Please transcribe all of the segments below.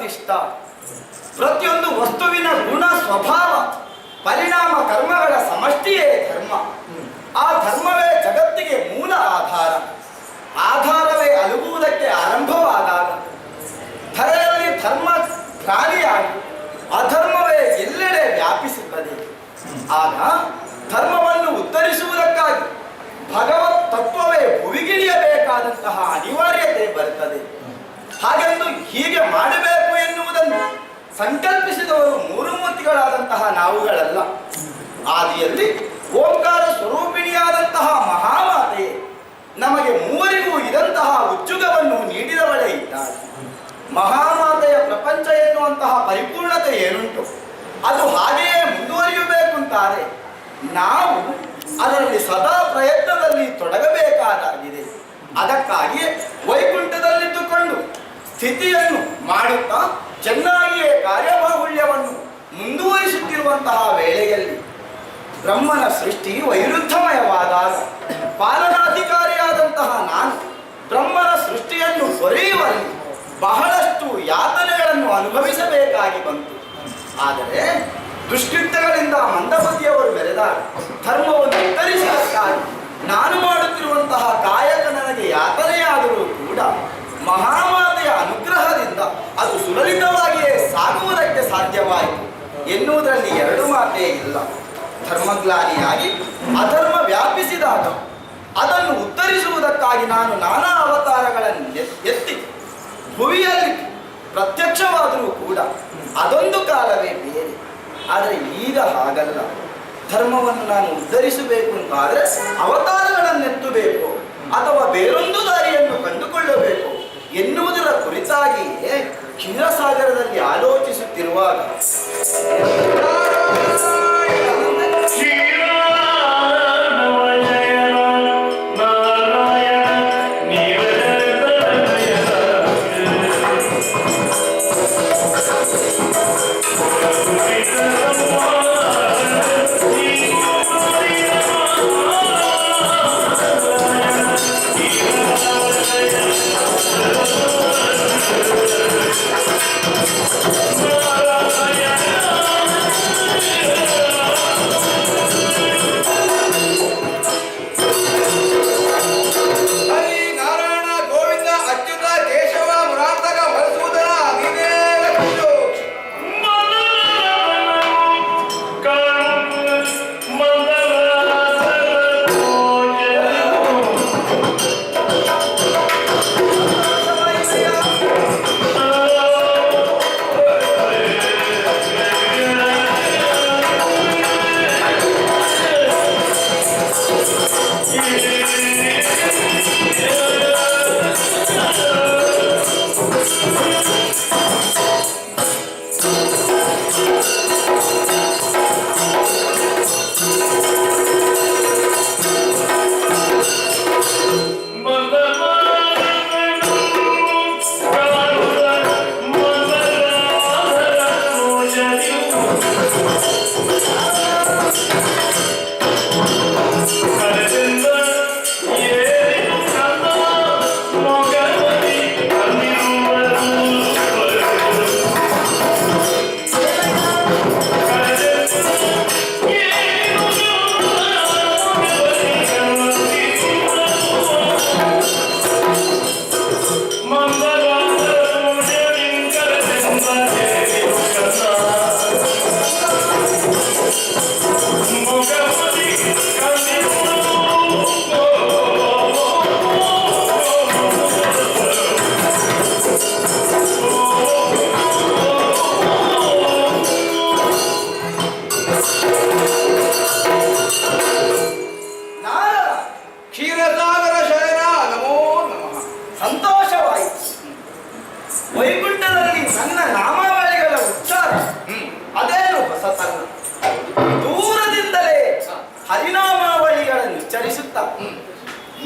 ಇಷ್ಟ. ಪ್ರತಿಯೊಂದು ವಸ್ತುವಿನ ಗುಣ ಸ್ವಭಾವ ಪರಿಣಾಮ ಕರ್ಮಗಳ ಸಮಷ್ಟಿಯೇ ಧರ್ಮ. ಆ ಧರ್ಮವೇ ಜಗತ್ತಿಗೆ ಮೂಲ ಆಧಾರ. ಆಧಾರವೇ ಅಲುಗುವುದಕ್ಕೆ ಆರಂಭವಾದಾಗ ಧರೆಯಲ್ಲಿ ಧರ್ಮ ಗಾಳಿಯಾಗಿ ಅಧರ್ಮವೇ ಎಲ್ಲೆಡೆ ವ್ಯಾಪಿಸುತ್ತದೆ. ಆಗ ಧರ್ಮವನ್ನು ಉತ್ತರಿಸುವುದಕ್ಕಾಗಿ ಭಗವತ್ ತತ್ವವೇ ಭುವಿಗಿಳಿಯಬೇಕಾದಂತಹ ಅನಿವಾರ್ಯತೆ ಬರುತ್ತದೆ. ಹಾಗೆಂದು ಹೀಗೆ ಮಾಡಬೇಕು ಎನ್ನುವುದನ್ನು ಸಂಕಲ್ಪಿಸಿದವರು ಮೂರು ಮೂರ್ತಿಗಳಾದಂತಹ ನಾವುಗಳಲ್ಲ. ಆದಿಯಲ್ಲಿ ಓಂಕಾರ ಸ್ವರೂಪಿಣಿಯಾದಂತಹ ಮಹಾಮಾತೆಯೇ ನಮಗೆ ಮೂವರಿಗೂ ಇದಂತಹ ಉಜ್ಜುಗವನ್ನು ನೀಡಿದವಳೇ ಇದ್ದಾಳೆ. ಮಹಾಮಾತೆಯ ಪ್ರಪಂಚ ಎನ್ನುವಂತಹ ಪರಿಪೂರ್ಣತೆ ಏನುಂಟು ಅದು ಹಾಗೆಯೇ ಮುಂದುವರಿಯಬೇಕು ಅಂತಾರೆ. ನಾವು ಅದರಲ್ಲಿ ಸದಾ ಪ್ರಯತ್ನದಲ್ಲಿ ತೊಡಗಬೇಕಾಗಿದೆ. ಅದಕ್ಕಾಗಿಯೇ ವೈಕುಂಠದಲ್ಲಿದ್ದುಕೊಂಡು ಸ್ಥಿತಿಯನ್ನು ಮಾಡುತ್ತಾ ಚೆನ್ನಾಗಿಯೇ ಕಾರ್ಯಬಾಹುಳ್ಯವನ್ನು ಮುಂದುವರಿಸುತ್ತಿರುವಂತಹ ವೇಳೆಯಲ್ಲಿ ಬ್ರಹ್ಮನ ಸೃಷ್ಟಿ ವೈರುದ್ಧಮಯವಾದಾಗ ಪಾಲನಾಧಿಕಾರಿಯಾದಂತಹ ನಾನು ಬ್ರಹ್ಮನ ಸೃಷ್ಟಿಯನ್ನು ಹೊರೆಯುವಲ್ಲಿ ಬಹಳಷ್ಟು ಯಾತನೆಗಳನ್ನು ಅನುಭವಿಸಬೇಕಾಗಿ ಬಂತು. ಆದರೆ ದುಷ್ಕೃತ್ಯಗಳಿಂದ ಮಂದಬುದ್ಧಿಯವರು ಬೆರೆದಾಗ ಧರ್ಮವನ್ನು ಉತ್ತರಿಸುವುದಕ್ಕಾಗಿ ನಾನು ಮಾಡುತ್ತಿರುವಂತಹ ಕಾಯಕ ನನಗೆ ಯಾತನೆಯಾದರೂ ಕೂಡ ಮಹಾಮಾತೆಯ ಅನುಗ್ರಹದಿಂದ ಅದು ಸುಲಲಿತವಾಗಿಯೇ ಸಾಗುವುದಕ್ಕೆ ಸಾಧ್ಯವಾಯಿತು ಎನ್ನುವುದರಲ್ಲಿ ಎರಡು ಮಾತೇ ಇಲ್ಲ. ಧರ್ಮಗ್ಲಾನಿಯಾಗಿ ಅಧರ್ಮ ವ್ಯಾಪಿಸಿದಾಗ ಅದನ್ನು ಉತ್ತರಿಸುವುದಕ್ಕಾಗಿ ನಾನು ನಾನಾ ಅವತಾರಗಳನ್ನು ಎತ್ತಿ ಭುವಿಯಲ್ಲಿ ಪ್ರತ್ಯಕ್ಷವಾದರೂ ಕೂಡ ಅದೊಂದು ಕಾಲವೇ ಬೇರೆ. ಆದರೆ ಈಗ ಹಾಗಲ್ಲ. ಧರ್ಮವನ್ನು ನಾನು ಉದ್ಧರಿಸಬೇಕು ಅಂತಾದರೆ ಅವತಾರಗಳನ್ನೆತ್ತಬೇಕು ಅಥವಾ ಬೇರೊಂದು ದಾರಿಯನ್ನು ಕಂಡುಕೊಳ್ಳಬೇಕು ಎನ್ನುವುದರ ಕುರಿತಾಗಿಯೇ ಕ್ಷೀರಸಾಗರದಲ್ಲಿ ಆಲೋಚಿಸುತ್ತಿರುವಾಗ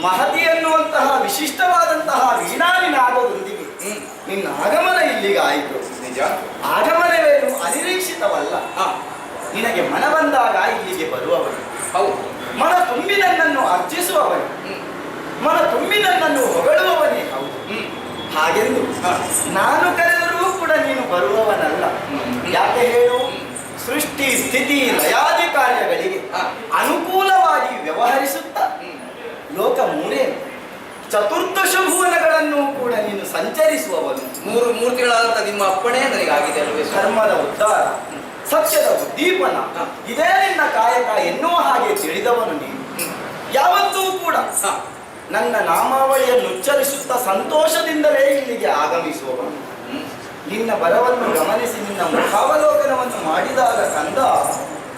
ಮಹತಿ ಎನ್ನುವಂತಹ ವಿಶಿಷ್ಟವಾದಂತಹ ವೀಣಾನಿನಾದದೊಂದಿಗೆ ನಿನ್ನ ಆಗಮನ ಇಲ್ಲಿಗೆ ಆಯಿತು. ನಿಜ. ಆಗಮನವೇನು ಅನಿರೀಕ್ಷಿತವಲ್ಲ. ನಿನಗೆ ಮನ ಬಂದಾಗ ಇಲ್ಲಿಗೆ ಬರುವವನು. ಹೌದು. ಮನ ತುಂಬಿ ನನ್ನನ್ನು ಅರ್ಚಿಸುವವನು, ಮನ ತುಂಬಿ ನನ್ನನ್ನು ಹೊಗಳುವವನೇ ಹೌದು. ಹಾಗೆಂದು ನಾನು ಕರೆದರೂ ಕೂಡ ನೀನು ಬರುವವನಲ್ಲ. ಯಾಕೆ ಹೇಳು? ಸೃಷ್ಟಿ ಸ್ಥಿತಿ ಲಯಾದಿ ಕಾರ್ಯಗಳಿಗೆ ಅನುಕೂಲವಾಗಿ ವ್ಯವಹರಿಸುತ್ತಾ ಲೋಕ ಮೂರೇ ಚತುರ್ದಶ ಭುವನಗಳನ್ನು ಕೂಡ ನೀನು ಸಂಚರಿಸುವವನು. ಮೂರು ಮೂರ್ತಿಗಳಾದಂತ ನಿಮ್ಮ ಅಪ್ಪಣೆ ನನಗಾಗಿದೆ ಅಲ್ವೇ? ಧರ್ಮದ ಉದ್ಧಾರ, ಸತ್ಯದ ಉದ್ದೀಪನ, ಇದೇ ನಿನ್ನ ಕಾಯಕ ಎನ್ನುವ ಹಾಗೆ ತಿಳಿದವನು ನೀನು. ಯಾವತ್ತೂ ಕೂಡ ನನ್ನ ನಾಮಾವಳಿಯನ್ನು ಉಚ್ಚರಿಸುತ್ತಾ ಸಂತೋಷದಿಂದಲೇ ಇಲ್ಲಿಗೆ ಆಗಮಿಸುವವನು. ನಿನ್ನ ಬರವನ್ನು ಗಮನಿಸಿ ನಿನ್ನ ಮುಖಾವಲೋಕನವನ್ನು ಮಾಡಿದಾಗ ಕಂದ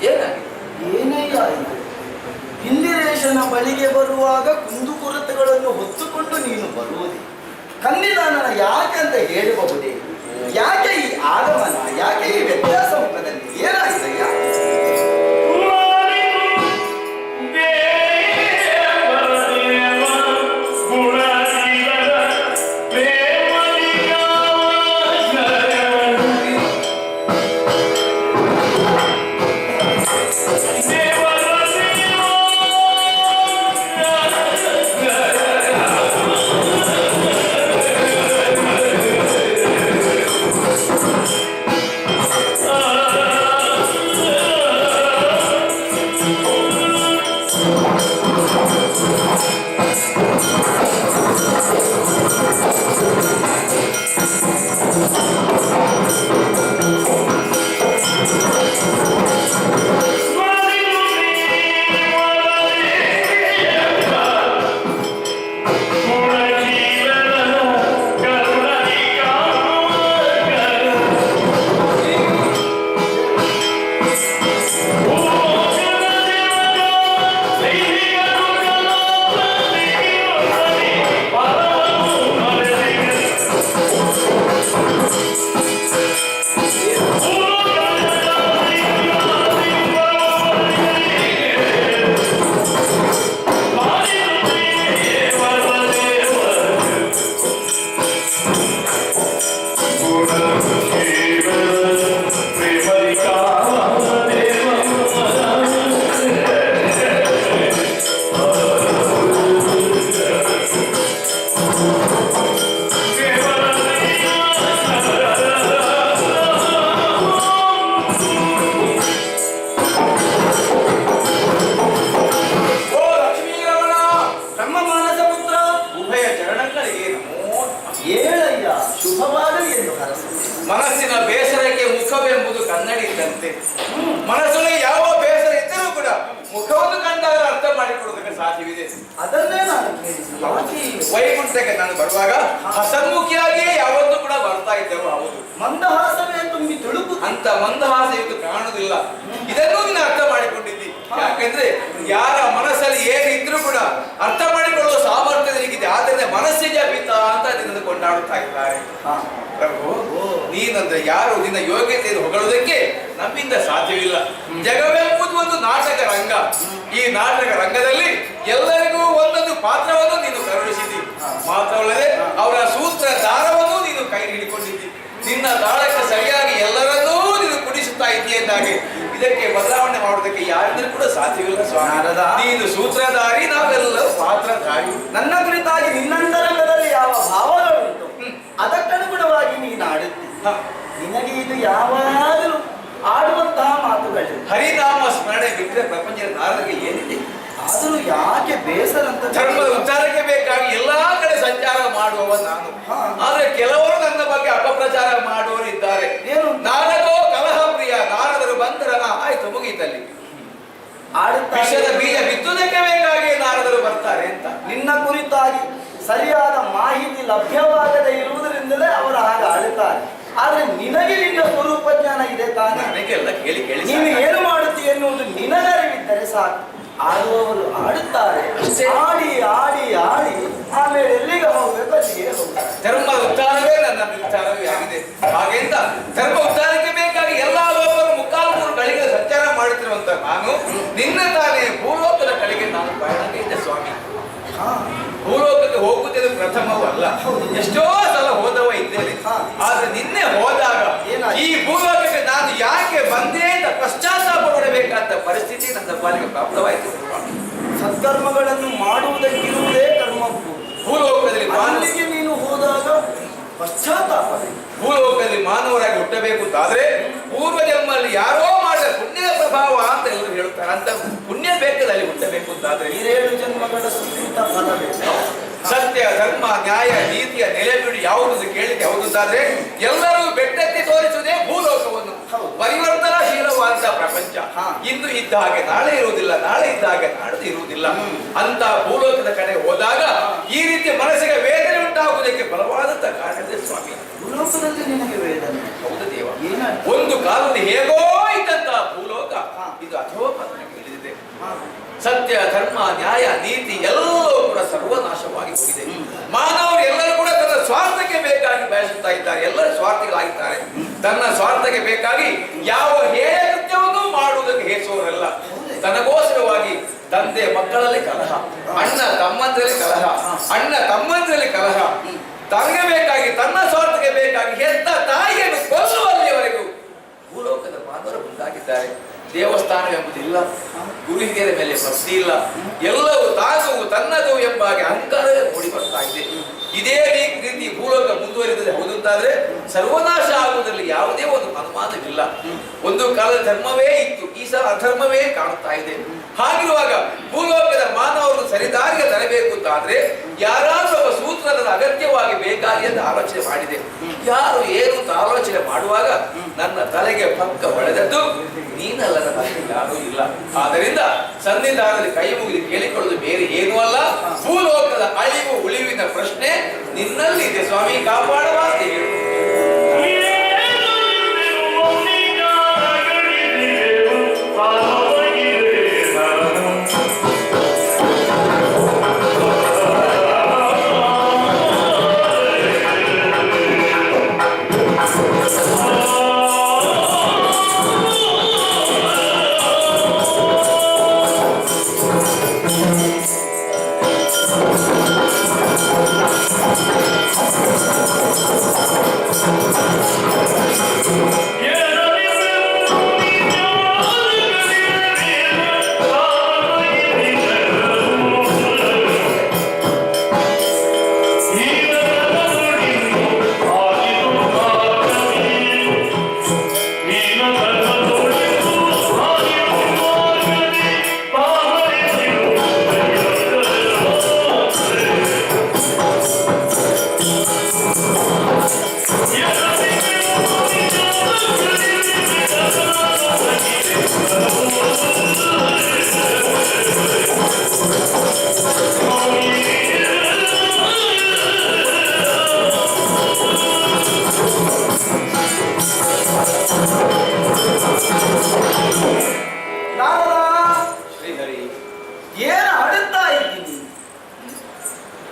ಏನಯ್ಯ ಇದು? ಇಂದಿರೇಶನ ಬಳಿಗೆ ಬರುವಾಗ ಕುಂದುಕೊರತೆಗಳನ್ನು ಹೊತ್ತುಕೊಂಡು ನೀನು ಬರುವುದೇ? ಕನ್ನಿದಾನನ ಯಾಕೆ ಅಂತ ಹೇಳಬಹುದೇ? ಯಾಕೆ ಈ ಆಗಮನ? ಯಾಕೆ ಈ ವ್ಯತ್ಯಾಸ ಮುಖದಲ್ಲಿ ಏನಾಗಿದೆಯಾ? ಮನಸ್ಸಿನ ಬೇಸರಕ್ಕೆ ಮುಖವೆಂಬುದು ಕನ್ನಡಿ ಇದ್ದಂತೆ. ಮನಸ್ಸಿನಲ್ಲಿ ಯಾವ ಬೇಸರ ಇದ್ದರೂ ಕೂಡ ಮುಖವನ್ನು ಕಂಡಾಗ ಅರ್ಥ ಮಾಡಿಕೊಳ್ಳುವುದಕ್ಕೆ ಸಾಧ್ಯವಿದೆ. ಅದನ್ನೇ ನಾನು ವೈಕುಂಠಕ್ಕೆ ನಾನು ಬರುವಾಗ ಹಸನ್ಮುಖಿಯಾಗಿಯೇ ಯಾವತ್ತೂ ಕೂಡ ಬರ್ತಾ ಇದ್ದೆವು. ಹೌದು, ಮಂದಹಾಸವೇ ತುಂಬಿ ತುಳುಕು ಅಂತ ಮಂದಹಾಸ ಇವತ್ತು ಕಾಣುವುದಿಲ್ಲ. ಇದನ್ನೂ ನೀನು ಅರ್ಥ ಮಾಡಿಕೊಂಡಿದ್ದಿ. ಯಾಕಂದ್ರೆ ಯಾರ ಮನಸ್ಸಲ್ಲಿ ಏನಿದ್ರು ಕೂಡ ಅರ್ಥ ಮಾಡಿಕೊಳ್ಳುವ ಸಾಮರ್ಥ್ಯ ನಿನಗಿದೆ. ಆದ್ದರಿಂದ ಮನಸ್ಸಿಗೆ ಅಭಿತ ಅಂತ ನಿನ್ನನ್ನು ಕೊಂಡಾಡುತ್ತಾ ಇದ್ದಾರೆ. ಪ್ರಭು, ನೀನಂದ್ರೆ ಯಾರು? ನಿನ್ನ ಯೋಗ್ಯತೆಯನ್ನು ಹೊಗಳುವುದಕ್ಕೆ ನಮ್ಮಿಂದ ಸಾಧ್ಯವಿಲ್ಲ. ಜಗವೆಂಬುದು ಒಂದು ನಾಟಕ ರಂಗ. ಈ ನಾಟಕ ರಂಗದಲ್ಲಿ ಎಲ್ಲರಿಗೂ ಒಂದೊಂದು ಪಾತ್ರವನ್ನು ನೀನು ಕರುಣಿಸಿದ್ದಿ. ಮಾತ್ರವಲ್ಲದೆ ಅವರ ಸೂತ್ರ ದಾರವನ್ನು ನೀನು ಕೈ ಹಿಡಿಕೊಂಡಿದ್ದಿ. ನಿನ್ನ ದಾಳಕ್ಕೆ ಸರಿಯಾಗಿ ಎಲ್ಲರನ್ನೂ ನೀನು ಕುಡಿಸುತ್ತಾ ಇದ್ದೀಯೆಂದಾಗಿ ಇದಕ್ಕೆ ಬದಲಾವಣೆ ಮಾಡುವುದಕ್ಕೆ ಯಾರಿಂದಲೂ ಕೂಡ ಸಾಧ್ಯವಿಲ್ಲ ಸ್ವಾಮಿ. ನೀನು ಸೂತ್ರಧಾರಿ, ನಾವೆಲ್ಲ ಪಾತ್ರಧಾರಿ. ನನ್ನ ಕುರಿತಾಗಿ ನಿನ್ನಂತರಂಗದಲ್ಲಿ ಯಾವ ಭಾವಗಳುಂಟು ಅದಕ್ಕನುಗುಣವಾಗಿ ನೀನು ಆಡುತ್ತಿ. ನಿನಗೆ ಇದು ಯಾವಾಗಲೂ ಆಡುವಂತಹ ಮಾತುಗಳು. ಹರಿನಾಮ ಸ್ಮರಣೆ ಬಿಟ್ಟರೆ ಪ್ರಪಂಚದ ನಾರದಕ್ಕೆ ಏನಿದೆ? ಆದರೂ ಯಾಕೆ ಬೇಸರ ಅಂತ? ಧರ್ಮದ ಉಚ್ಚಾರಕ್ಕೆ ಬೇಕಾಗಿ ಎಲ್ಲಾ ಕಡೆ ಸಂಚಾರ ಮಾಡುವವ ನಾನು. ಆದ್ರೆ ಕೆಲವರು ನನ್ನ ಬಗ್ಗೆ ಅಪಪ್ರಚಾರ ಮಾಡುವವರು ಇದ್ದಾರೆ. ಏನು? ನಾರದೋ ಕಲಹ ಪ್ರಿಯ, ನಾರದರು ಬಂದರನ ಆಯ್ತು ಮುಗೀತಲ್ಲಿ. ವಿಷದ ಬೀಜ ಬಿತ್ತುವುದಕ್ಕೆ ಬೇಕಾಗಿ ನಾರದರು ಬರ್ತಾರೆ ಅಂತ. ನಿನ್ನ ಕುರಿತಾಗಿ ಸರಿಯಾದ ಮಾಹಿತಿ ಲಭ್ಯವಾಗದೇ ಇರುವುದರಿಂದಲೇ ಅವರು ಹಾಗೆ ಆಡುತ್ತಾರೆ. ಆದ್ರೆ ನಿನಗೆ ನಿನ್ನ ಸ್ವರೂಪ ಜ್ಞಾನ ಇದೆ ತಾನೆ. ನನಗೆಲ್ಲ ಕೇಳಿ ಕೇಳಿ ನೀನು ಏನು ಮಾಡುತ್ತಿ ಎನ್ನುವುದು ನಿನಗರಿವಿದ್ದರೆ ಸಾಕು. ಆಡುವವರು ಆಡುತ್ತಾರೆ. ಆಡಿ ಆಡಿ ಆಡಿ ಆಮೇಲೆ ಎಲ್ಲಿಗೆ ಹೋಗ್ಬೇಕು ಅಲ್ಲಿಗೆ ಹೋಗ್ತಾರೆ. ಧರ್ಮದ ಉದ್ಧಾರವೇ ನನ್ನ ನಿರ್ಧಾರವೇ ಆಗಿದೆ. ಹಾಗೆಂತ ಧರ್ಮ ಉದ್ಧಾರಕ್ಕೆ ಬೇಕಾಗಿ ಎಲ್ಲಾ ಲೋಕರು ಮುಕ್ಕಾಲು ಕಳಿಗೆ ಸಂಚಾರ ಮಾಡುತ್ತಿರುವಂತ ನಾನು ನಿನ್ನ ತಾನೇ ಭೂಲೋಕದ ಕಡೆಗೆ ನಾನು ಪಯಣಕ್ಕೆ ಸ್ವಾಮಿ. ಭೂಲೋಕಕ್ಕೆ ಹೋಗುವುದೇ ಪ್ರಥಮವೂ ಅಲ್ಲ, ಎಷ್ಟೋ ಸಲ ಹೋದವ ಇದ್ದೇನೆ. ಆದ್ರೆ ನಿನ್ನೆ ಹೋದಾಗ ಈ ಭೂಲೋಕಕ್ಕೆ ನಾನು ಯಾಕೆ ಬಂದೆ ಅಂತ ಪಶ್ಚಾತ್ತಾಪ ಪಡಬೇಕಾದ ಪರಿಸ್ಥಿತಿ ನನ್ನ ಪಾಲಿಗೆ ಪ್ರಾಪ್ತವಾಯಿತು. ಸತ್ಕರ್ಮಗಳನ್ನು ಮಾಡುವುದಕ್ಕಿರುವುದೇ ಕರ್ಮ. ಭೂಲೋಕದಲ್ಲಿ ಅಲ್ಲಿಗೆ ನೀನು ಹೋದಾಗ ಪಶ್ಚಾತ್ತಾಪವಿಲ್ಲ. ಭೂಲೋಕದಲ್ಲಿ ಮಾನವರಾಗಿ ಹುಟ್ಟಬೇಕು ಅಂತಾದ್ರೆ ಪೂರ್ವ ಜನ್ಮದಲ್ಲಿ ಯಾರೋ ಮಾಡಿದ ಪುಣ್ಯದ ಪ್ರಭಾವ ಅಂತ ಎಲ್ಲರೂ ಹೇಳ್ತಾರೆ. ಅಂತ ಪುಣ್ಯ ಬೇಕಾದಲ್ಲಿ ಹುಟ್ಟಬೇಕು ಅಂತಾದ್ರೆ 7 ಜನ್ಮಗಳ ಸುಕೃತ ಫಲ ಬೇಕು. ಸತ್ಯ ಧರ್ಮ ನ್ಯಾಯ ನೀತಿಯ ನೆಲೆಬಿಡಿ ಯಾವುದು ಕೇಳಿಕೆ ಹೌದು ಅಂತಾದ್ರೆ ಎಲ್ಲರೂ ಬೆಟ್ಟಕ್ಕೆ ತೋರಿಸುವುದೇ ಭೂಲೋಕವನ್ನು. ಪರಿವರ್ತನಾಶೀಲವಾದ ಪ್ರಪಂಚ. ಇಂದು ಇದ್ದ ಹಾಗೆ ನಾಳೆ ಇರುವುದಿಲ್ಲ, ನಾಳೆ ಇದ್ದ ಹಾಗೆ ನಾಳೆ ಇರುವುದಿಲ್ಲ. ಅಂತ ಭೂಲೋಕದ ಕಡೆ ಹೋದಾಗ ಈ ರೀತಿ ಮನಸ್ಸಿಗೆ ವೇದನೆ ಉಂಟಾಗುವುದಕ್ಕೆ ಬಲವಾದಂತ ಕಾರಣದೇ ಸ್ವಾಮಿ. ಭೂಲೋಕದಲ್ಲಿ ನಿನಗೆ ವೇದನೆ? ಹೌದು ದೇವ. ಏನಾಯ್ತು? ಒಂದು ಕಾಲದಲ್ಲಿ ಹೇಗೋ ಇದ್ದಂತ ಭೂಲೋಕ ಇದು ಅಧೋಪತನಕ್ಕೆ ಇಳಿದಿದೆ. ಸತ್ಯ ಧರ್ಮ ನ್ಯಾಯ ನೀತಿ ಎಲ್ಲವೂ ಕೂಡ ಸರ್ವನಾಶವಾಗಿ ಹೋಗಿದೆ. ಮಾನವರು ಎಲ್ಲರೂ ಕೂಡ ತನ್ನ ಸ್ವಾರ್ಥಕ್ಕೆ ಬೇಕಾಗಿ ಬಯಸುತ್ತಾ ಇದ್ದಾರೆ. ಎಲ್ಲರೂ ಸ್ವಾರ್ಥಿಗಳಾಗಿದ್ದಾರೆ. ತನ್ನ ಸ್ವಾರ್ಥಕ್ಕೆ ಬೇಕಾಗಿ ಯಾವ ಹೇಯ ಕೃತ್ಯವನ್ನೂ ಮಾಡುವುದಕ್ಕೆ ಹೇಸುವವರೆಲ್ಲ. ತನಗೋಸ್ಕರವಾಗಿ ತಂದೆ ಮಕ್ಕಳಲ್ಲಿ ಕಲಹ, ಅಣ್ಣ ತಮ್ಮಂದ್ರಲ್ಲಿ ಕಲಹ, ಅಣ್ಣ ತಮ್ಮಂದ್ರಲ್ಲಿ ಕಲಹ, ತನಗೆ ಬೇಕಾಗಿ ತನ್ನ ಸ್ವಾರ್ಥಕ್ಕೆ ಬೇಕಾಗಿ ಹೆತ್ತ ತಾಯಿಯನ್ನು ಕೊಲ್ಲುವಲ್ಲಿಯವರೆಗೂ ಭೂಲೋಕದ ಮಾನವರು ಮುಂದಾಗಿದ್ದಾರೆ. ದೇವಸ್ಥಾನವೆಂಬುದಿಲ್ಲ, ಗುರು ಹಿರಿಯರ ಮೇಲೆ ಭಕ್ತಿ ಇಲ್ಲ, ಎಲ್ಲವೂ ತಾನು ತನ್ನದು ಎಂಬ ಹಾಗೆ ಅಹಂಕಾರವೇ ಮೂಡಿ ಬರ್ತಾ ಇದೆ. ಇದೇ ರೀತಿ ಭೂಲೋಕ ಮುಂದುವರಿದರೆ ಹೌದಂತಾದ್ರೆ ಸರ್ವನಾಶ ಆಗುವುದರಲ್ಲಿ ಯಾವುದೇ ಒಂದು ಅನುಮಾನವಿಲ್ಲ. ಒಂದು ಕಾಲದ ಧರ್ಮವೇ ಇತ್ತು, ಈ ಸಲ ಅಧರ್ಮವೇ ಕಾಣುತ್ತಾ ಇದೆ. ಹಾಗಿರುವಾಗ ಭೂಲೋಕದ ಮಾನವರನ್ನು ಸರಿದಾರಿಗೆ ತರಬೇಕು ಅಂತಾದ್ರೆ ಯಾರಾದ್ರೂ ಒಬ್ಬ ಸೂತ್ರನ ಅಗತ್ಯವಾಗಿ ಬೇಕಾಗಿ ಅಂತ ಆಲೋಚನೆ ಮಾಡಿದೆ. ಯಾರು ಏನು ಅಂತ ಆಲೋಚನೆ ಮಾಡುವಾಗ ನನ್ನ ತಲೆಗೆ ಪಕ್ಕ ಹೊಳೆದದ್ದು ನೀನಲ್ಲದ ಯಾರೂ ಇಲ್ಲ. ಆದ್ದರಿಂದ ಸನ್ನಿಧಾನದಲ್ಲಿ ಕೈ ಮುಗಿದು ಕೇಳಿಕೊಳ್ಳುವುದು ಬೇರೆ ಏನೂ ಅಲ್ಲ. ಭೂಲೋಕದ ಅಳಿವು ಉಳಿವಿನ ಪ್ರಶ್ನೆ ನಿನ್ನಲ್ಲಿದೆ ಸ್ವಾಮಿ, ಕಾಪಾಡುವ ಅಂತ ಹೇಳು.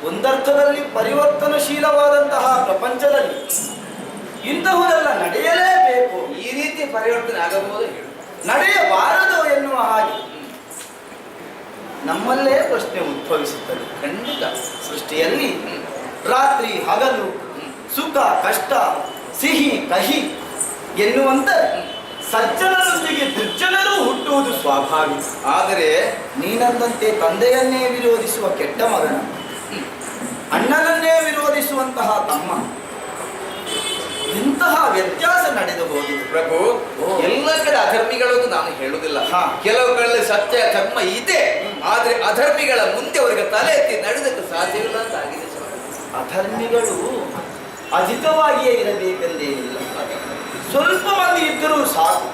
ಒಂದರ್ಥದಲ್ಲಿ ಪರಿವರ್ತನಶೀಲವಾದಂತಹ ಪ್ರಪಂಚದಲ್ಲಿ ಇಂತಹುದೆಲ್ಲ ನಡೆಯಲೇಬೇಕು. ಈ ರೀತಿ ಪರಿವರ್ತನೆ ಆಗಬಹುದು, ನಡೆಯಬಾರದು ಎನ್ನುವ ಹಾಗೆ ನಮ್ಮಲ್ಲೇ ಪ್ರಶ್ನೆ ಉದ್ಭವಿಸುತ್ತದೆ. ಖಂಡಿತ ಸೃಷ್ಟಿಯಲ್ಲಿ ರಾತ್ರಿ ಹಗಲು, ಸುಖ ಕಷ್ಟ, ಸಿಹಿ ಕಹಿ ಎನ್ನುವಂತೆ ಸಜ್ಜನರೊಂದಿಗೆ ದುರ್ಜನರು ಹುಟ್ಟುವುದು ಸ್ವಾಭಾವಿಕ. ಆದರೆ ನೀನಂದಂತೆ ತಂದೆಯನ್ನೇ ವಿರೋಧಿಸುವ ಕೆಟ್ಟ ಮಗನ, ಅಣ್ಣನನ್ನೇ ವಿರೋಧಿಸುವಂತಹ ತಮ್ಮ, ಇಂತಹ ವ್ಯತ್ಯಾಸ ನಡೆದು ಹೋಗಿದೆ ಪ್ರಭು. ಎಲ್ಲ ಕಡೆ ಅಧರ್ಮಿಗಳು ನಾನು ಹೇಳುವುದಿಲ್ಲ. ಕೆಲವು ಕಡೆ ಸತ್ಯ ಧರ್ಮ ಇದೆ, ಆದ್ರೆ ಅಧರ್ಮಿಗಳ ಮುಂದೆ ಅವರಿಗೆ ತಲೆ ಎತ್ತಿ ನಡೆದಕ್ಕೆ ಸಾಧ್ಯವಿಲ್ಲ ಅಂತ ಆಗಿದೆ. ಅಧರ್ಮಿಗಳು ಅಧಿಕವಾಗಿಯೇ ಇರಬೇಕೆಂದೇನಿಲ್ಲ, ಸ್ವಲ್ಪ ಮಂದಿ ಇದ್ದರೂ ಸಾಕು.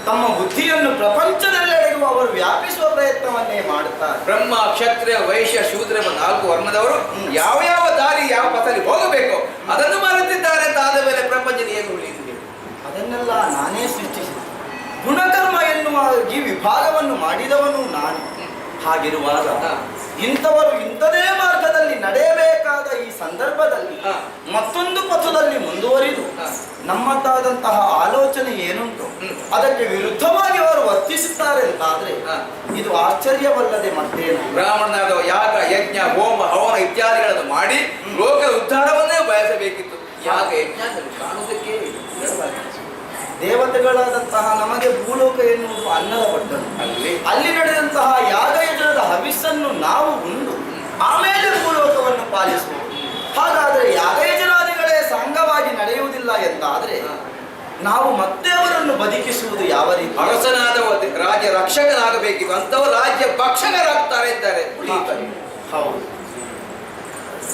ತಮ್ಮ ಬುದ್ಧಿಯನ್ನು ಪ್ರಪಂಚದಲ್ಲೆಡೆಗೂ ಅವರು ವ್ಯಾಪಿಸುವ ಪ್ರಯತ್ನವನ್ನೇ ಮಾಡುತ್ತಾರೆ. ಬ್ರಹ್ಮ ಕ್ಷತ್ರಿಯ ವೈಶ್ಯ ಶೂದ್ರ 4 ವರ್ಣದವರು ಯಾವ ಯಾವ ದಾರಿ ಯಾವ ಪಥದಲ್ಲಿ ಹೋಗಬೇಕು ಅದನ್ನು ಮಾಡುತ್ತಿದ್ದಾರೆ ಅಂತ ಆದ ಮೇಲೆ ಪ್ರಪಂಚದ ಏನು ಉಳಿಯುತ್ತದೆ? ಅದನ್ನೆಲ್ಲ ನಾನೇ ಸೃಷ್ಟಿಸಿದೆ. ಗುಣಕರ್ಮ ಎನ್ನುವ ಈ ವಿಭಾಗವನ್ನು ಮಾಡಿದವನು ನಾನು. ಹಾಗಿರುವಾಗ ಇಂಥವರು ಇಂಥದೇ ಮಾರ್ಗದಲ್ಲಿ ನಡೆಯಬೇಕಾದ ಈ ಸಂದರ್ಭದಲ್ಲಿ ಮತ್ತೊಂದು ಪಥದಲ್ಲಿ ಮುಂದುವರಿದು ನಮ್ಮದಾದಂತಹ ಆಲೋಚನೆ ಏನುಂಟು ಅದಕ್ಕೆ ವಿರುದ್ಧವಾಗಿ ಅವರು ವರ್ತಿಸುತ್ತಾರೆ ಅಂತಾದ್ರೆ ಇದು ಆಶ್ಚರ್ಯವಲ್ಲದೆ ಮತ್ತೇನು? ಬ್ರಾಹ್ಮಣನಾದ ಯಾಗ ಯಜ್ಞ ಹೋಮ ಹವನ ಇತ್ಯಾದಿಗಳನ್ನು ಮಾಡಿ ಲೋಕದ ಉದ್ಧಾರವನ್ನೇ ಬಯಸಬೇಕಿತ್ತು. ಯಾಗ ಯಜ್ಞ ಕಾಣುವುದಕ್ಕೆ ದೇವತೆಗಳಾದಂತಹ ನಮಗೆ ಭೂಲೋಕ ಎನ್ನುವುದು ಅನ್ನದ ಪಟ್ಟಣ. ಅಲ್ಲಿ ನಡೆದಂತಹ ಯಾಗ ಯಜ್ಞದ ಹವಿಸ್ಸನ್ನು ನಾವು ಉಂಡು ಆಮೇಲೆ ಭೂಲೋಕವನ್ನು ಪಾಲಿಸುವುದು. ಹಾಗಾದರೆ ಯಾಗ ಯಜನಾದಿಗಳೇ ನಾವು ಮತ್ತೆ ಅವರನ್ನು ಬದುಕಿಸುವುದು ಯಾವ ರೀತಿ? ಅರಸನಾದ ರಾಜ್ಯ ರಕ್ಷಕನಾಗಬೇಕಿತ್ತು, ಅಂತವರು ರಾಜ್ಯ ಭಕ್ಷಕರಾಗ್ತಾರೆ ಇದ್ದಾರೆ. ಹೌದು,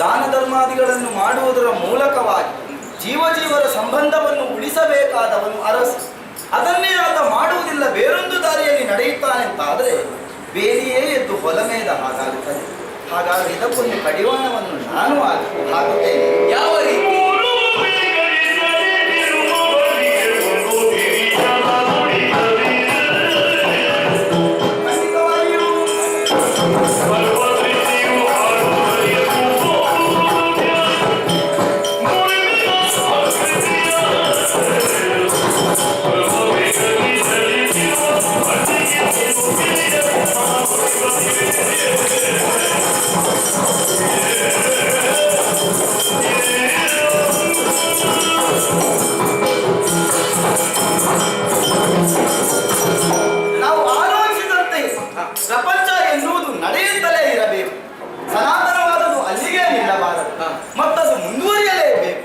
ದಾನ ಧರ್ಮಾದಿಗಳನ್ನು ಮಾಡುವುದರ ಮೂಲಕವಾಗಿ ಜೀವರ ಸಂಬಂಧವನ್ನು ಉಳಿಸಬೇಕಾದವನು ಅರಸ. ಅದನ್ನೇ ಆತ ಮಾಡುವುದಿಲ್ಲ, ಬೇರೊಂದು ದಾರಿಯಲ್ಲಿ ನಡೆಯುತ್ತಾನೆ ಅಂತಾದರೆ ಬೇರೆಯೇ ಎದ್ದು ಹೊಲ ಮೇದ ಹಾಗಾಗುತ್ತದೆ. ಹಾಗಾದರೆ ಇದಕ್ಕೊಂದು ಕಡಿವಾಣವನ್ನು ನಾನು ಹಾಕುತ್ತೇನೆ. ಯಾವ ರೀತಿ? ನಾವು ಆಲೋಚಿಸಿದಂತೆ ಪ್ರಪಂಚ ಎನ್ನುವುದು ನಡೆಯುತ್ತಲೇ ಇರಬೇಕು. ಸನಾತನವಾದದ್ದು ಅಲ್ಲಿಗೆ ನಿಲ್ಲಬಾರದು, ಮತ್ತದು ಮುಂದುವರಿಯಲೇಬೇಕು.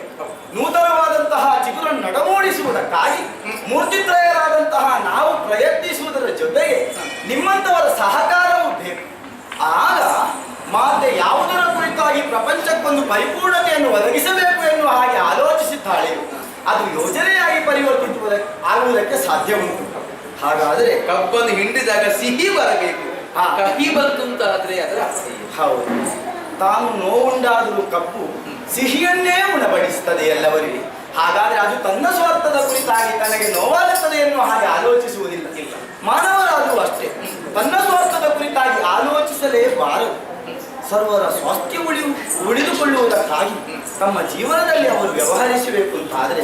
ನೂತನವಾದಂತಹ ಚಿಗುರನ್ನು ನಡಮೂಡಿಸುವುದಕ್ಕಾಗಿ ಮೂರ್ತಿತ್ರಯರಾದಂತಹ ನಾವು ಪ್ರಯತ್ನಿಸುವುದರ ಜೊತೆಗೆ ನಿಮ್ಮಂತವರ ಸಹಕಾರವೂ ಬೇಕು. ಆಗ ಮಾತೆ ಯಾವುದರ ಕುರಿತಾಗಿ ಪ್ರಪಂಚಕ್ಕೊಂದು ಪರಿಪೂರ್ಣತೆಯನ್ನು ಒದಗಿಸಬೇಕು ಎನ್ನುವ ಹಾಗೆ ಆಲೋಚಿಸಿದ್ದಾಳೆ, ಅದು ಯೋಜನೆಯಾಗಿ ಆಗುವುದಕ್ಕೆ ಸಾಧ್ಯ ಉಂಟು. ಹಾಗಾದರೆ ಕಬ್ಬನ್ನು ಹಿಂಡಿದಾಗ ಸಿಹಿ ಬರಬೇಕು, ಕಹಿ ಬಂತು ಅಂತ ಆದ್ರೆ ಅದರ ಹೌದು, ತಾನು ನೋವುಂಡಾದರೂ ಕಬ್ಬು ಸಿಹಿಯನ್ನೇ ಉಣಬಡಿಸುತ್ತದೆ ಎಲ್ಲವರಿಗೆ. ಹಾಗಾದ್ರೆ ಅದು ತನ್ನ ಸ್ವಾರ್ಥದ ಕುರಿತಾಗಿ ತನಗೆ ನೋವಾಗುತ್ತದೆ ಎನ್ನುವ ಹಾಗೆ ಆಲೋಚಿಸುವುದಿಲ್ಲ. ಮಾನವರಾದರೂ ಅಷ್ಟೇ, ತನ್ನ ಸ್ವಾರ್ಥದ ಕುರಿತಾಗಿ ಆಲೋಚಿಸಲೇಬಾರದು. ಸರ್ವರ ಸ್ವಾಸ್ಥ್ಯ ಉಳಿದುಕೊಳ್ಳುವುದಕ್ಕಾಗಿ ತಮ್ಮ ಜೀವನದಲ್ಲಿ ಅವರು ವ್ಯವಹರಿಸಬೇಕು ಅಂತಾದರೆ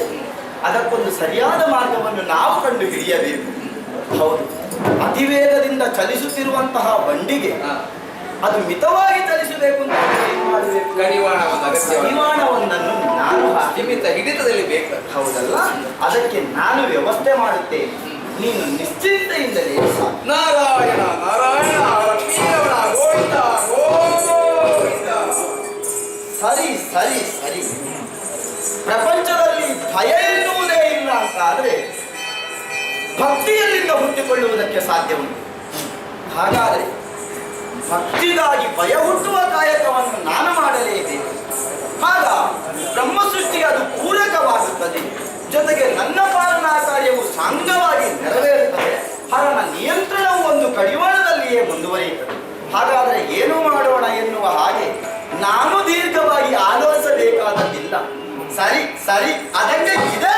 ಅದಕ್ಕೊಂದು ಸರಿಯಾದ ಮಾರ್ಗವನ್ನು ನಾವು ಕಂಡು ಹಿಡಿಯಬೇಕು. ಹೌದು, ಅತಿವೇಗದಿಂದ ಚಲಿಸುತ್ತಿರುವಂತಹ ಬಂಡಿಗೆ ಅದು ಮಿತವಾಗಿ ಚಲಿಸಬೇಕು ಅಂತ ಏನು ಮಾಡಬೇಕು? ಕಡಿವಾಣವೊಂದನ್ನು ನಾನು ಸೀಮಿತ ಹಿಡಿತದಲ್ಲಿ ಬೇಕು. ಹೌದಲ್ಲ, ಅದಕ್ಕೆ ನಾನು ವ್ಯವಸ್ಥೆ ಮಾಡುತ್ತೇನೆ, ನೀನು ನಿಶ್ಚಿಂತೆಯಿಂದಲೇ ನಾರಾಯಣ ನಾರಾಯಣ ಲಕ್ಷ್ಮೀರಮಣ ಗೋವಿಂದ ಗೋವಿಂದ. ಸರಿ ಸರಿ ಸರಿ, ಪ್ರಪಂಚದಲ್ಲಿ ಭಯ ಎನ್ನುವುದೇ ಇಲ್ಲ ಅಂತಾದ್ರೆ ಭಕ್ತಿಯಲ್ಲಿಂದ ಹುಟ್ಟಿಕೊಳ್ಳುವುದಕ್ಕೆ ಸಾಧ್ಯ ಉಂಟು. ಹಾಗಾದರೆ ಭಕ್ತಿಗಾಗಿ ಭಯ ಹುಟ್ಟುವ ಕಾಯಕವನ್ನು ನಾನು ಮಾಡಲೇಬೇಕು. ಆಗ ಬ್ರಹ್ಮ ಸೃಷ್ಟಿಗೆ ಅದು ಪೂರಕವಾಗುತ್ತದೆ, ಜೊತೆಗೆ ನನ್ನ ಪಾಲನಾ ಕಾರ್ಯವು ಸಾಂಗವಾಗಿ ನೆರವೇರುತ್ತದೆ. ಹರನ ನಿಯಂತ್ರಣವು ಒಂದು ಕಡಿವಾಣದಲ್ಲಿಯೇ ಮುಂದುವರಿಯುತ್ತದೆ. ಹಾಗಾದರೆ ಏನು ಮಾಡೋಣ ಎನ್ನುವ ಹಾಗೆ ನಾನು ದೀರ್ಘವಾಗಿ ಆಲೋಚಿಸಬೇಕಾದದ್ದಿಲ್ಲ. ಸರಿ ಸರಿ, ಅದಕ್ಕೆ ಇದೇ